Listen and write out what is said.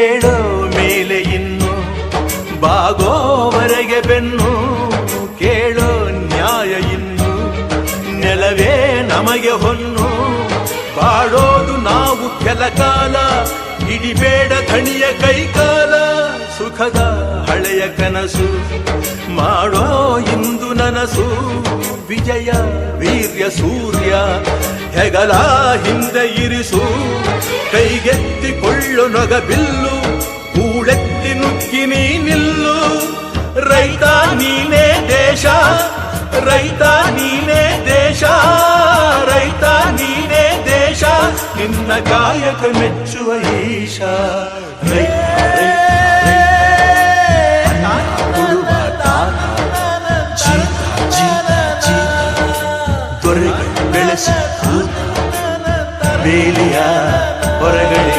ಏಳೋ ಮೇಲೆ ಇನ್ನು ಬಾಗೋವರೆಗೆ ಬೆನ್ನು ಕೇಳೋ ನ್ಯಾಯ ಇನ್ನು ನೆಲವೇ ನಮಗೆ ಹೊನ್ನು ಬಾಳೋದು ನಾವು ಕೆಲ ಕಾಲ ಹಿಡಿಬೇಡ ಧಣಿಯ ಕೈಕಾಲ ಸುಖದ ಹಳೆಯ ಕನಸು ಮಾಡೋ ಇಂದು ನನಸು ವಿಜಯ ವೀರ್ಯ ಸೂರ್ಯ ಹೆಗಲ ಹಿಂದೆ ಇರಿಸು ಕೈಗೆತ್ತಿಕೊಳ್ಳು ನೊಗಬಿಲ್ಲು ಕೂಳೆತ್ತಿ ನುಗ್ಗಿ ನೀ ನಿಲ್ಲು ರೈತ ನೀನೇ ದೇಶ ರೈತ ನೀನೇ ದೇಶ ರೈತ ನೀನೇ ದೇಶ ನಿನ್ನ ಕಾಯಕ ಮೆಚ್ಚುವ ಈಶ ದೊರೆಗಳು ಬೆಳೆಸಿ ಬೇಲಿಯ ಹೊರಗಡೆ